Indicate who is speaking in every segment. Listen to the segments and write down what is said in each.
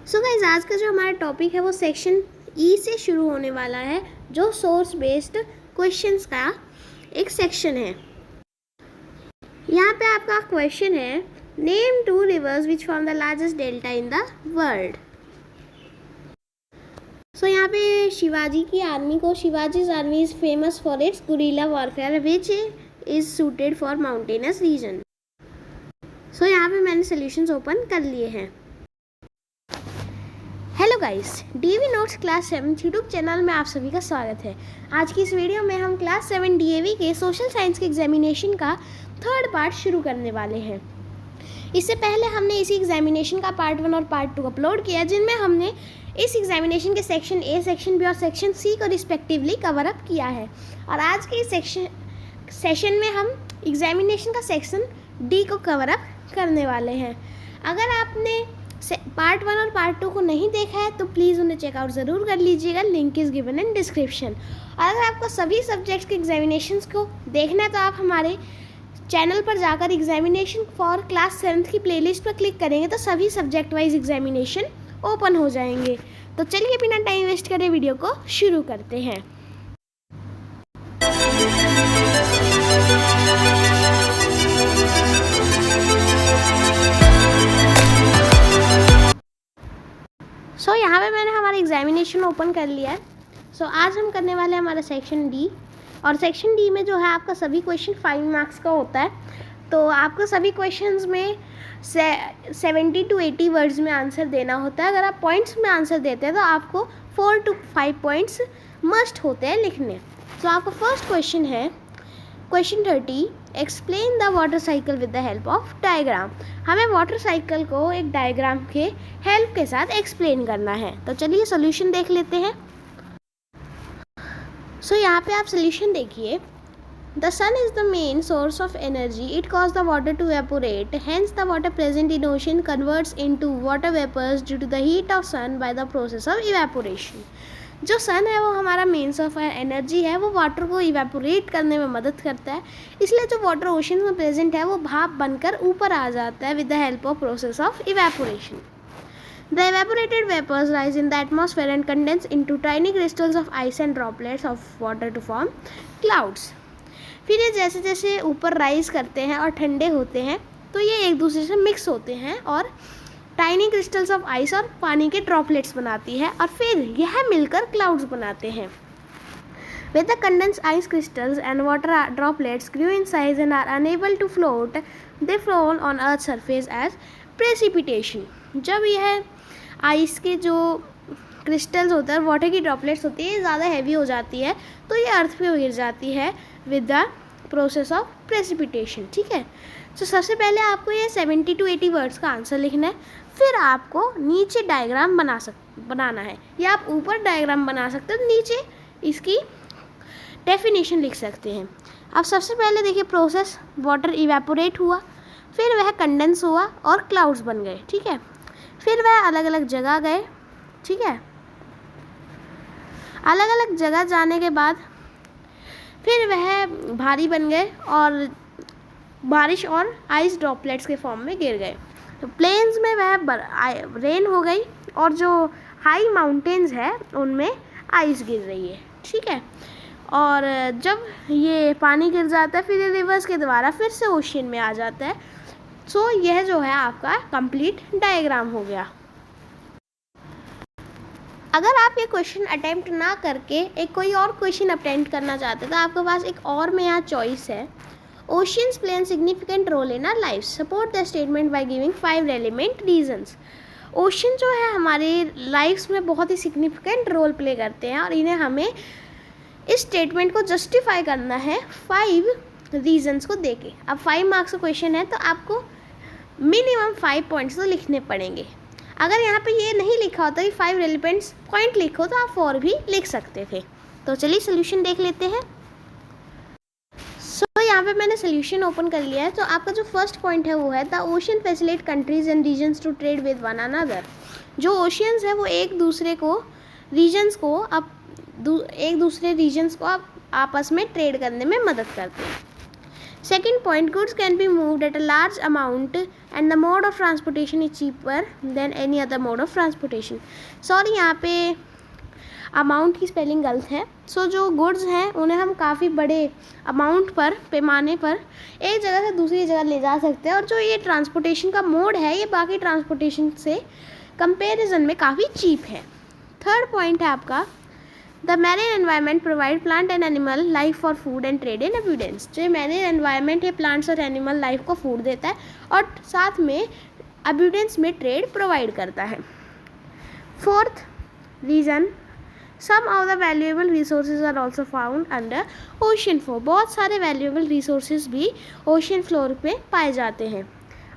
Speaker 1: So guys, आज का जो हमारा टॉपिक है वो सेक्शन ई से शुरू होने वाला है, जो सोर्स बेस्ड क्वेश्चंस का एक सेक्शन है। यहाँ पे आपका क्वेश्चन है, name 2 rivers which form the largest delta in the world. So यहाँ पे शिवाजी की आर्मी को, Shivaji's army is famous for its guerrilla warfare which is suited for mountainous region. So यहाँ पे मैंने सोल्यूशंस ओपन कर लिए हैं। Hello guys, DAV notes class 7 YouTube channel में आप सभी का स्वागत है। आज की इस वीडियो में हम क्लास 7 डीएवी के सोशल साइंस के एग्जामिनेशन का थर्ड पार्ट शुरू करने वाले हैं। इससे पहले हमने इसी एग्जामिनेशन का पार्ट 1 और पार्ट 2 अपलोड किया, जिनमें हमने इस एग्जामिनेशन के सेक्शन ए, सेक्शन बी और सेक्शन सी को रिस्पेक्टिवली कवर अप किया है। और आज के इस सेशन में हम एग्जामिनेशन का सेक्शन डी को कवर अप करने वाले हैं। अगर आपने पार्ट 1 और पार्ट 2 को नहीं देखा है तो प्लीज़ उन्हें चेकआउट ज़रूर कर लीजिएगा, link is given in description. और अगर आपको सभी सब्जेक्ट्स के एग्जामिनेशंस को देखना है तो आप हमारे चैनल पर जाकर एग्जामिनेशन फॉर क्लास 7 की प्लेलिस्ट पर क्लिक करेंगे तो सभी सब्जेक्ट वाइज एग्जामिनेशन ओपन हो जाएंगे। तो चलिए बिना टाइम वेस्ट करे वीडियो को शुरू करते हैं। सो यहाँ पे मैंने हमारा एग्जामिनेशन ओपन कर लिया है। सो आज हम करने वाले हैं हमारा सेक्शन डी, और सेक्शन डी में जो है आपका सभी क्वेश्चन 5 मार्क्स का होता है। तो आपको सभी क्वेश्चंस में 70 to 80 वर्ड्स में आंसर देना होता है। अगर आप पॉइंट्स में आंसर देते हैं तो आपको 4 to 5 पॉइंट्स मस्ट होते हैं लिखने। तो आपका फर्स्ट क्वेश्चन है question 30, explain the water cycle with the help of diagram. हमें वाटर साइकिल को एक डायग्राम के हेल्प के साथ एक्सप्लेन करना है। तो चलिए सोल्यूशन देख लेते हैं। सो यहाँ पे आप सोल्यूशन देखिए। The sun is the main source of energy, it cause the water to evaporate, hence the water present in ocean converts into water vapors due to the heat of sun by the process of evaporation। जो सन है वो हमारा main source of energy है, वो water को evaporate करने में मदद करता है, इसलिए जो वाटर ओशन में प्रेजेंट है वो भाप बनकर ऊपर आ जाता है with the help of process of evaporation. The evaporated vapors rise in the atmosphere and condense into tiny crystals of ice and droplets of water to form clouds। फिर ये जैसे जैसे ऊपर राइज करते हैं और ठंडे होते हैं तो ये एक दूसरे से मिक्स होते हैं और टाइनी क्रिस्टल्स ऑफ आइस और पानी के ड्रॉपलेट्स बनाती है, और फिर यह मिलकर क्लाउड्स बनाते हैं। With the condensed ice crystals and water droplets grew in size and are unable to float, they fall on Earth's surface as precipitation। जब यह आइस के जो क्रिस्टल्स होते हैं, वाटर की ड्रॉपलेट्स होती है, ज़्यादा हैवी हो जाती है तो ये अर्थ पे गिर जाती है with the process of precipitation. ठीक है, तो सबसे पहले आपको ये 70 to 80 वर्ड्स का आंसर लिखना है, फिर आपको नीचे डायग्राम बनाना है, या आप ऊपर डायग्राम बना सकते हो, नीचे इसकी डेफिनेशन लिख सकते हैं। अब सबसे पहले देखिए प्रोसेस, वाटर इवेपोरेट हुआ, फिर वह कंडेंस हुआ और क्लाउड्स बन गए। ठीक है, फिर वह अलग अलग जगह गए। ठीक है, अलग अलग जगह जाने के बाद फिर वह भारी बन गए और बारिश और आइस ड्रॉपलेट्स के फॉर्म में गिर गए। तो प्लेन्स में वह रेन हो गई, और जो हाई माउंटेन्स है उनमें आइस गिर रही है। ठीक है, और जब ये पानी गिर जाता है फिर ये रिवर्स के द्वारा फिर से ओशन में आ जाता है। सो यह जो है आपका कंप्लीट डायग्राम हो गया। अगर आप ये क्वेश्चन अटेम्प्ट ना करके एक कोई और क्वेश्चन अटेम्प्ट करना चाहते हैं तो आपके पास एक और में यहाँ चॉइस है। Oceans play an significant role in our life, support the statement by giving 5 relevant reasons. Ocean जो है हमारे लाइफ्स में बहुत ही सिग्निफिकेंट रोल प्ले करते हैं, और इन्हें हमें इस स्टेटमेंट को जस्टिफाई करना है 5 रीजंस को देके। अब 5 मार्क्स का क्वेश्चन है तो आपको मिनिमम 5 पॉइंट्स तो लिखने पड़ेंगे। अगर यहाँ पे ये नहीं लिखा होता कि 5 रेलिवेंट पॉइंट लिखो तो आप 4 भी लिख सकते थे। तो चलिए सोल्यूशन देख लेते हैं। सो यहाँ पे मैंने सोल्यूशन ओपन कर लिया है। तो आपका जो फर्स्ट पॉइंट है वो है the ocean facilitate countries and regions to trade with one another. जो ओशियंस है वो एक दूसरे रीजन्स को आपस में ट्रेड करने में मदद करते हैं। Second point, goods can be moved at a large amount and the mode of transportation is cheaper than any other mode of transportation. Sorry, यहाँ पे अमाउंट की स्पेलिंग गलत है. सो जो गुड्स हैं उन्हें हम काफ़ी बड़े अमाउंट पर, पैमाने पर एक जगह से दूसरी जगह ले जा सकते हैं, और जो ये ट्रांसपोर्टेशन का मोड है ये बाकी ट्रांसपोर्टेशन से कंपैरिजन में काफ़ी चीप है. थर्ड पॉइंट है आपका, the marine environment provide plant and animal life for food and trade in abundance. जो मैरीन एनवायरनमेंट है प्लांट्स और एनिमल लाइफ को फूड देता है और साथ में अब्यूडेंस में ट्रेड प्रोवाइड करता है. Fourth reason, some of the valuable resources are also found under ocean floor. बहुत सारे वैल्यूएबल रिसोर्सेज भी ओशन फ्लोर पे पाए जाते हैं.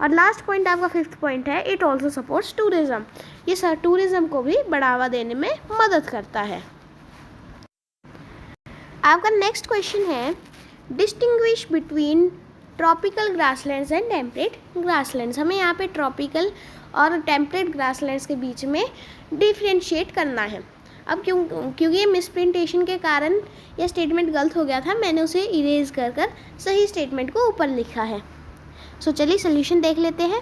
Speaker 1: और लास्ट पॉइंट आपका फिफ्थ पॉइंट है, इट ऑल्सो सपोर्ट्स टूरिज्म. ये टूरिज्म को भी बढ़ावा देने में मदद करता है. आपका नेक्स्ट क्वेश्चन है, distinguish between tropical grasslands and temperate grasslands. हमें यहाँ पे ट्रॉपिकल और टेम्परेट ग्रासलैंड्स के बीच में डिफ्रेंशिएट करना है. अब क्योंकि ये मिसप्रिंटेशन के कारण यह स्टेटमेंट गलत हो गया था, मैंने उसे इरेज कर सही स्टेटमेंट को ऊपर लिखा है. सो चलिए सोल्यूशन देख लेते हैं.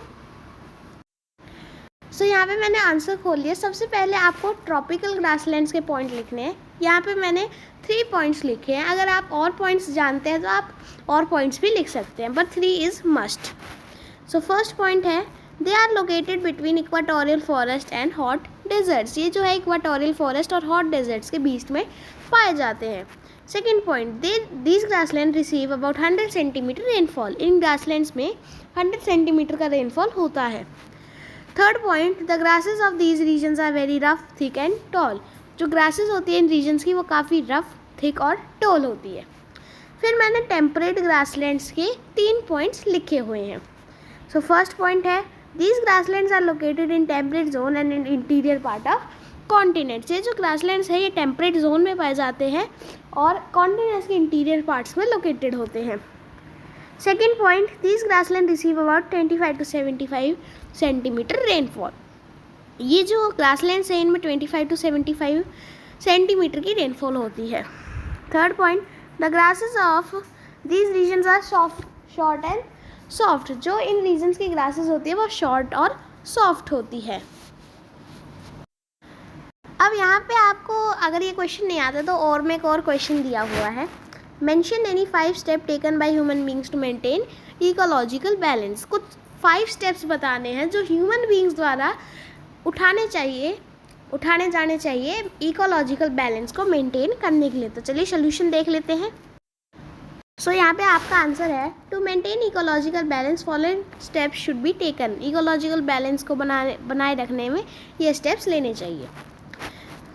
Speaker 1: सो यहाँ पे मैंने आंसर खोल लिया. सबसे पहले आपको ट्रॉपिकल ग्रासलैंड्स के पॉइंट लिखने हैं. यहाँ पे मैंने 3 पॉइंट्स लिखे हैं. अगर आप और पॉइंट्स जानते हैं तो आप और पॉइंट्स भी लिख सकते हैं, but 3 is must. So first point है, they are located between equatorial forest and hot deserts. ये जो है इक्वाटोरियल फॉरेस्ट और हॉट डेजर्ट्स के बीच में पाए जाते हैं. Second point, these grassland receive about 100 centimetre rainfall. इन ग्रासलैंड्स में 100 सेंटीमीटर का रेनफॉल होता है. Third point, the grasses of these regions are very rough, thick and tall. जो ग्रासेस होती है इन रीजन्स की वो काफ़ी रफ, थिक और टॉल होती है. फिर मैंने टेम्परेट ग्रासलैंड्स के 3 पॉइंट्स लिखे हुए हैं. सो फर्स्ट पॉइंट है, these grasslands are located in temperate zone and in interior part of continents. ये जो ग्रासलैंड्स है ये टेम्परेट जोन में पाए जाते हैं और कॉन्टिनेंट्स के इंटीरियर पार्ट्स में लोकेटेड होते हैं. Second point, these grassland receive about 25 to 75 centimetre rainfall. ये जो ग्रासलैंड्स हैं इनमें 25 to 75 सेंटीमीटर की रेनफॉल होती है. Third point, the grasses of these regions are short and soft. जो इन रीजन्स की ग्रासेस होती है वो शॉर्ट और सॉफ्ट होती है. अब यहाँ पे आपको अगर ये क्वेश्चन नहीं आता तो और में एक और क्वेश्चन दिया हुआ है, mention any 5 step taken by human beings to maintain ecological balance. कुछ 5 स्टेप्स बताने हैं जो ह्यूमन बींग्स द्वारा उठाने जाने चाहिए इकोलॉजिकल बैलेंस को मेंटेन करने के लिए. तो चलिए सोल्यूशन देख लेते हैं. सो यहाँ पे आपका आंसर है, to maintain ecological balance following steps should be taken. Ecological balance को बनाए रखने में ये स्टेप्स लेने चाहिए.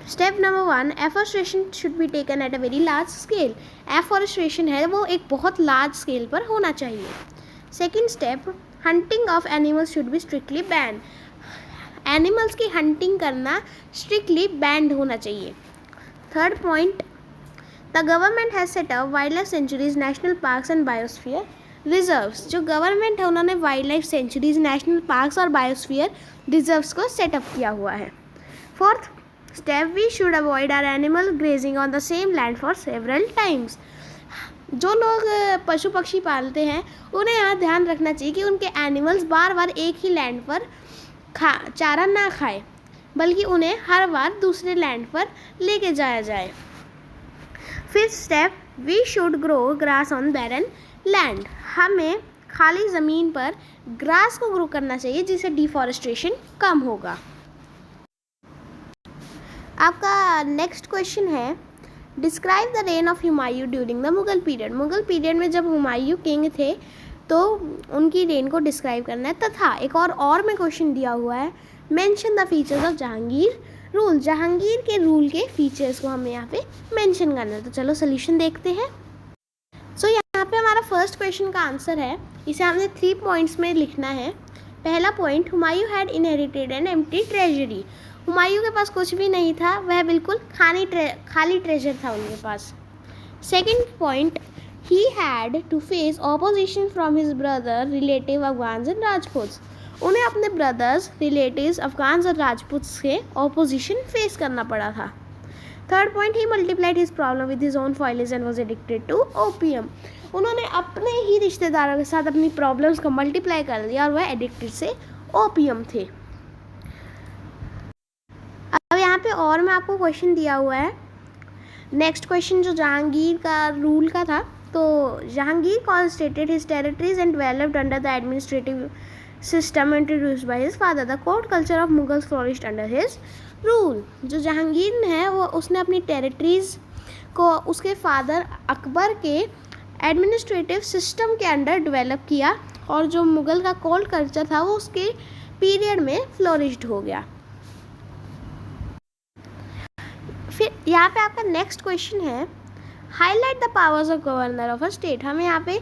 Speaker 1: Step number 1, afforestation should be taken at a very large scale. Afforestation है वो एक बहुत लार्ज स्केल पर होना चाहिए. Second step, hunting of animals should be strictly ban. Animals की हंटिंग करना स्ट्रिक्टली बैंड होना चाहिए. Third point, the government has set up wild life sanctuaries, national parks and biosphere reserves. जो गवर्नमेंट है उन्होंने wild life sanctuaries, national parks और biosphere reserves को setup किया हुआ है. Fourth step, we should avoid our animal grazing on the same land for several times. जो लोग पशु पक्षी पालते हैं उन्हें यहाँ ध्यान रखना चाहिए कि उनके एनिमल्स बार बार एक ही लैंड पर चारा ना खाए, बल्कि उन्हें हर बार दूसरे लैंड पर लेके जाया जाए. Fifth step, we should grow grass on barren land. हमें खाली ज़मीन पर ग्रास को ग्रो करना चाहिए जिससे डिफॉरेस्टेशन कम होगा. आपका नेक्स्ट क्वेश्चन है, describe the rain of Humayun during the Mughal period. Mughal period में जब हुमायूं किंग थे तो उनकी रेन को डिस्क्राइब करना है. तथा एक और में क्वेश्चन दिया हुआ है, mention the features of Jahangir rule. Jahangir के रूल के फीचर्स को हमें यहाँ पे मेंशन करना है. तो चलो सोल्यूशन देखते हैं. सो यहाँ पे हमारा फर्स्ट क्वेश्चन का आंसर है, इसे हमने 3 पॉइंट्स में लिखना है. पहला point, Humayun had inherited an empty treasury. Humayun के पास कुछ भी नहीं था, वह बिल्कुल खाली ट्रेजर था उनके पास. Second point, he had to face opposition from his brother relative Afghans and Rajputs. उन्हें अपने ब्रदर्स, रिलेटिव्स अफगान्स और राजपूत्स से ऑपोजिशन फेस करना पड़ा था. Third point, he multiplied his problem with his own foliage and was addicted to opium. उन्होंने अपने ही रिश्तेदारों के साथ अपनी प्रॉब्लम्स को मल्टीप्लाई कर दिया और वह एडिक्टेड से ओपियम थे। अब यहाँ पे और मैं आपको क्वेश्चन दिया हुआ है। नेक्स्ट क्वेश्चन जो जहांगीर का रूल का था, तो Jahangir constituted his territories and developed under the administrative system introduced by his father. The court culture of Mughals flourished under his rule. जो जहांगीर है वो उसने अपनी टेरिटरीज को उसके फादर अकबर के एडमिनिस्ट्रेटिव सिस्टम के अंडर डेवलप किया और जो मुगल का कोर्ट कल्चर था वो उसके पीरियड में फ्लोरिश्ड हो गया। फिर यहाँ पे आपका नेक्स्ट क्वेश्चन है, highlight the powers of governor of a state. हमें यहाँ पे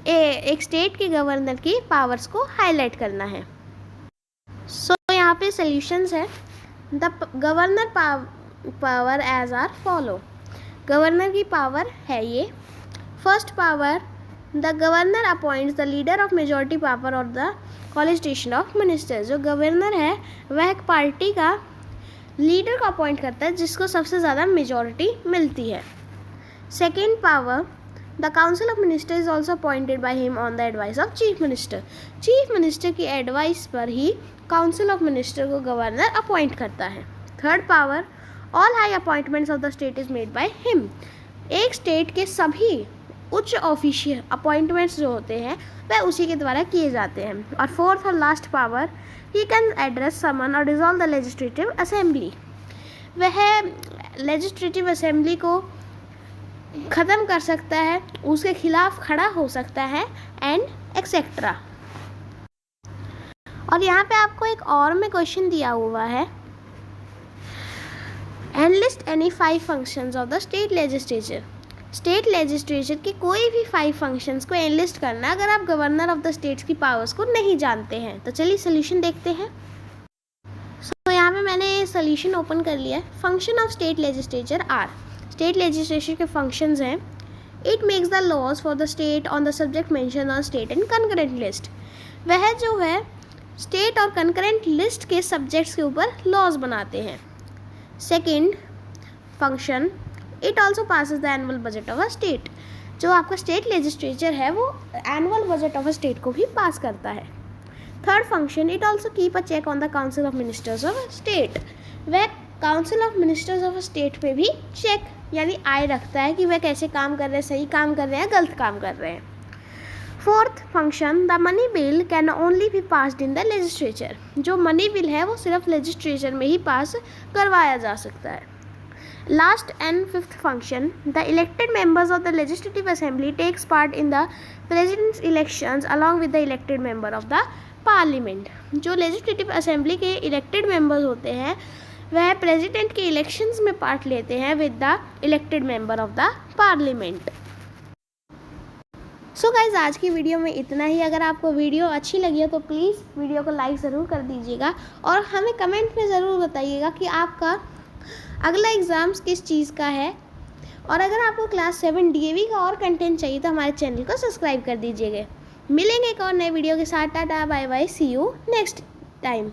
Speaker 1: एक स्टेट के गवर्नर की पावर्स को हाईलाइट करना है। सो यहाँ पे सॉल्यूशंस है। The governor power as are follow. Governor की पावर है ये। First power, the governor appoints the leader of majority power और द कॉलेजिएशन ऑफ मिनिस्टर्स। जो गवर्नर है वह एक पार्टी का लीडर को अपॉइंट करता है जिसको सबसे ज़्यादा मेजॉरिटी मिलती है। Second power, the council of minister is also appointed by him on the advice of chief minister. Chief minister की एडवाइस पर ही काउंसिल ऑफ मिनिस्टर को गवर्नर अपॉइंट करता है। Third power, all high appointments of the state is made by him. एक state के सभी उच्च official appointments जो होते हैं वह उसी के द्वारा किए जाते हैं। और फोर्थ और last power, he can address summon और डिसॉल्व द लेजिस्लेटिव असेंबली। वह लेजिस्लेटिव असेंबली को ख़त्म कर सकता है, उसके खिलाफ खड़ा हो सकता है एंड एक्सेट्रा। और यहाँ पे आपको एक और में क्वेश्चन दिया हुआ है, enlist any 5 functions of the state legislature. State legislature के कोई भी 5 फंक्शंस को एनलिस्ट करना अगर आप गवर्नर ऑफ द स्टेट्स की पावर्स को नहीं जानते हैं। तो चलिए सोल्यूशन देखते हैं। सो यहाँ पे मैंने सोल्यूशन ओपन कर लिया है। Function of state legislature are, state legislature के फंक्शंस हैं, it makes the laws for the state on the subject mention on state and concurrent list. वह जो है स्टेट और कंकरेंट लिस्ट के सब्जेक्ट्स के ऊपर लॉज बनाते हैं। Second function, it also passes the annual budget of a state. जो आपका स्टेट लेजिस्लेचर है वो annual budget of a state को भी पास करता है। Third function, it also keep a check on the council of ministers of a state. वह council of ministers of a state पे भी चेक यानी आय रखता है कि वह कैसे काम कर रहे हैं, सही काम कर रहे हैं, गलत काम कर रहे हैं। Fourth function, the money bill can only be passed in the legislature. जो मनी बिल है वो सिर्फ लेजिस्लेचर में ही पास करवाया जा सकता है। Last and fifth function, the elected members of the legislative assembly takes part in the president's elections along with the elected member of the parliament. जो लेजिस्लेटिव असेंबली के इलेक्टेड मेंबर्स होते हैं वह प्रेसिडेंट के इलेक्शंस में part लेते हैं with the elected member of the parliament. So guys आज की वीडियो में इतना ही। अगर आपको वीडियो अच्छी लगी हो तो प्लीज़ वीडियो को लाइक ज़रूर कर दीजिएगा और हमें कमेंट में ज़रूर बताइएगा कि आपका अगला एग्ज़ाम्स किस चीज़ का है। और अगर आपको क्लास 7 डीएवी का और कंटेंट चाहिए तो हमारे चैनल को सब्सक्राइब कर दीजिएगा। मिलेंगे एक और नए वीडियो के साथ। Tata bye bye, see you next time.